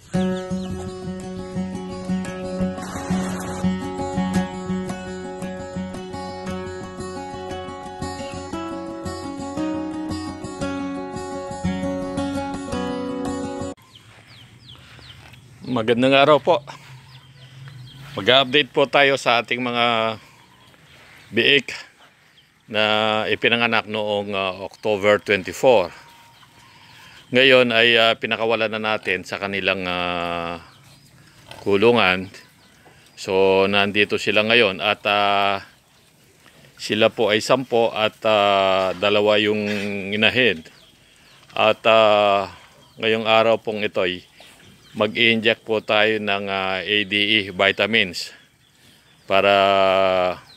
Magandang araw po. Mag-update po tayo sa ating mga biik na ipinanganak noong October 24. Ngayon ay pinakawalan na natin sa kanilang kulungan. So nandito sila ngayon at sila po ay 10 at 2 yung inahin. At ngayong araw pong ito ay mag-i-inject po tayo ng ADE vitamins para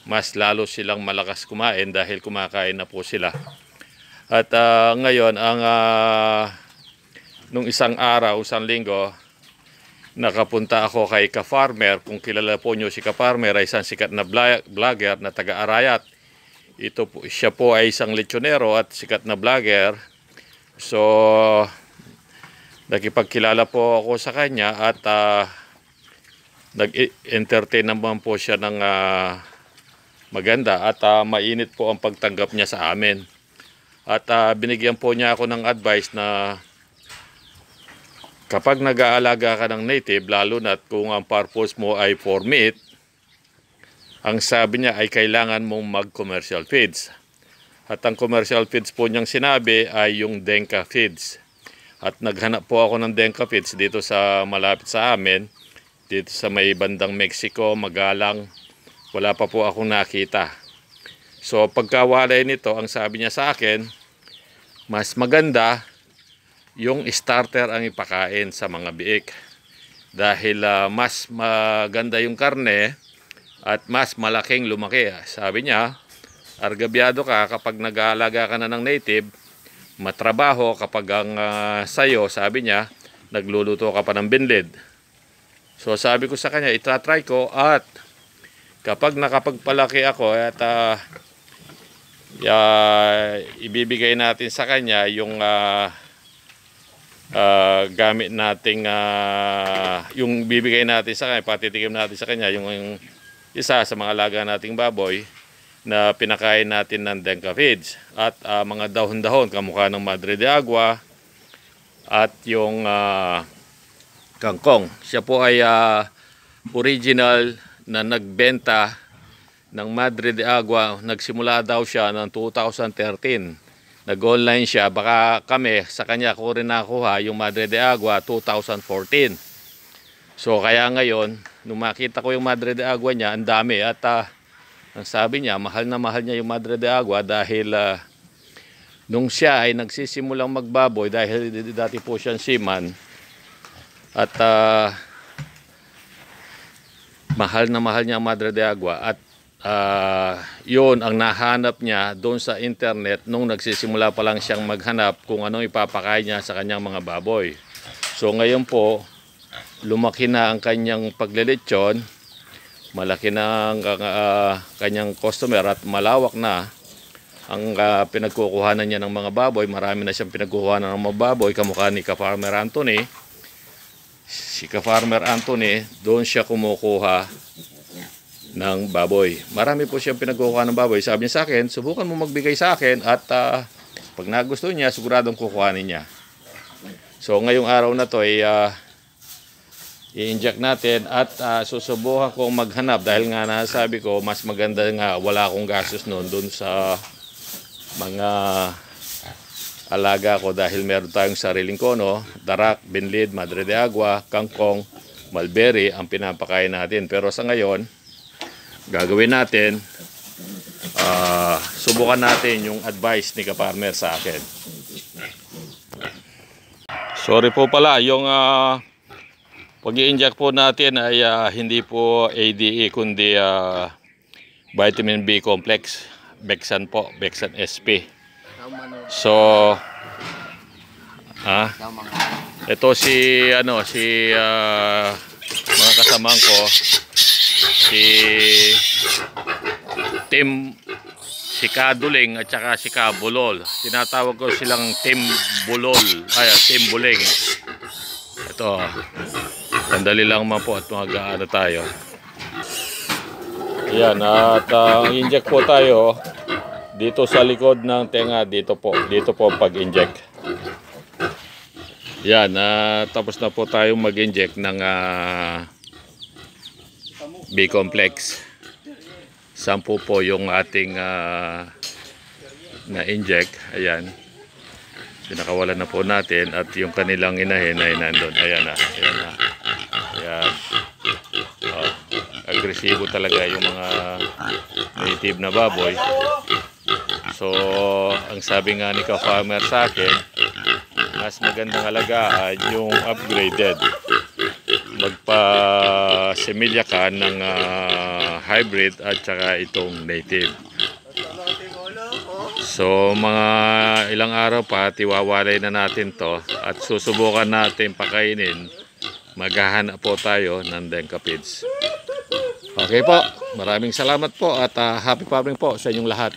mas lalo silang malakas kumain dahil kumakain na po sila. At ngayon nung isang linggo, nakapunta ako kay Ka-Farmer. Kung kilala po nyo si Ka-Farmer, ay isang sikat na vlogger na taga-Arayat. Siya po ay isang lechonero at sikat na vlogger. So nakipagkilala po ako sa kanya at nag-entertain naman po siya ng maganda at mainit po ang pagtanggap niya sa amin. At binigyan po niya ako ng advice na kapag nag-aalaga ka ng native, lalo na kung ang purpose mo ay for meat, ang sabi niya ay kailangan mong mag-commercial feeds. At ang commercial feeds po niyang sinabi ay yung Denka feeds. At naghanap po ako ng Denka feeds dito sa malapit sa amin, dito sa may bandang Mexico, Magalang. Wala pa po akong nakita. So pagkawalay nito, ang sabi niya sa akin, mas maganda yung starter ang ipakain sa mga biik. Dahil mas maganda yung karne at mas malaking lumaki. Sabi niya, argabyado ka kapag nag-aalaga ka na ng native, matrabaho kapag ang sayo, sabi niya, nagluluto ka pa ng binlid. So sabi ko sa kanya, itatry ko at kapag nakapagpalaki ako at ibibigay natin sa kanya yung gamit nating yung bibigay natin sa kanya, patitikim natin sa kanya yung isa sa mga alaga nating baboy na pinakain natin ng Denka feeds at mga dahon-dahon kamukha ng Madre de Agua at yung kangkong. Siya po ay original na nagbenta ng Madre de Agua. Nagsimula daw siya ng 2013. Nag-online siya. Baka kami sa kanya ko rin nakuha yung Madre de Agua 2014. So kaya ngayon, nung makita ko yung Madre de Agua niya, ang dami at ang sabi niya, mahal na mahal niya yung Madre de Agua dahil nung siya ay nagsisimulang magbaboy dahil dati po siyang seaman at mahal na mahal niya ang Madre de Agua at yun ang nahanap niya doon sa internet nung nagsisimula pa lang siyang maghanap kung anong ipapakain niya sa kanyang mga baboy. So ngayon po, lumaki na ang kanyang paglilitsyon. Malaki na ang kanyang customer at malawak na ang pinagkukuhanan niya ng mga baboy. Marami na siyang pinagkukuhanan ng mga baboy, kamukha ni Ka-Farmer Anthony. Si Ka-Farmer Anthony, doon siya kumukuha ng baboy. Marami po siyang pinagkukuha ng baboy. Sabi niya sa akin, subukan mo magbigay sa akin at pag nagusto niya, siguradong kukuhanin niya. So ngayong araw na to ay i-inject natin at susubukan kong maghanap dahil nga nasabi ko mas maganda nga wala akong gastos noon dun sa mga alaga ko dahil meron tayong sariling kono, darak, binlid, Madre de Agua, kangkong, mulberry ang pinapakain natin. Pero sa ngayon, gagawin natin, subukan natin yung advice ni Ka-Farmer sa akin. Sorry po pala, yung pag-i-inject po natin ay hindi po ADE kundi vitamin B complex, Bexan po, Bexan SP. So ito si mga kasamang ko, si Team si Kaduling at saka si Kabulol. Tinatawag ko silang Team Bulol, Team Buling. Ito, sandali lang man po at mag-ano tayo. Ayan, at inject po tayo dito sa likod ng tenga. Dito po pag-inject. Yan, tapos na po tayo mag-inject ng B-complex. 10 po yung ating na-inject. Ayan. Pinakawalan na po natin at yung kanilang inahin ay nandun. Ayan na. Ayan na. Ayan. Agresibo talaga yung mga native na baboy. So, ang sabi nga ni ka-farmer sa akin, mas magandang alagaan yung upgraded. Magpa-semilya ka ng hybrid at saka itong native. So, mga ilang araw pa, tiwawalay na natin to at susubukan natin pakainin. Maghahanap po tayo ng Denka Feeds. Okay po, maraming salamat po at happy farming po sa inyong lahat.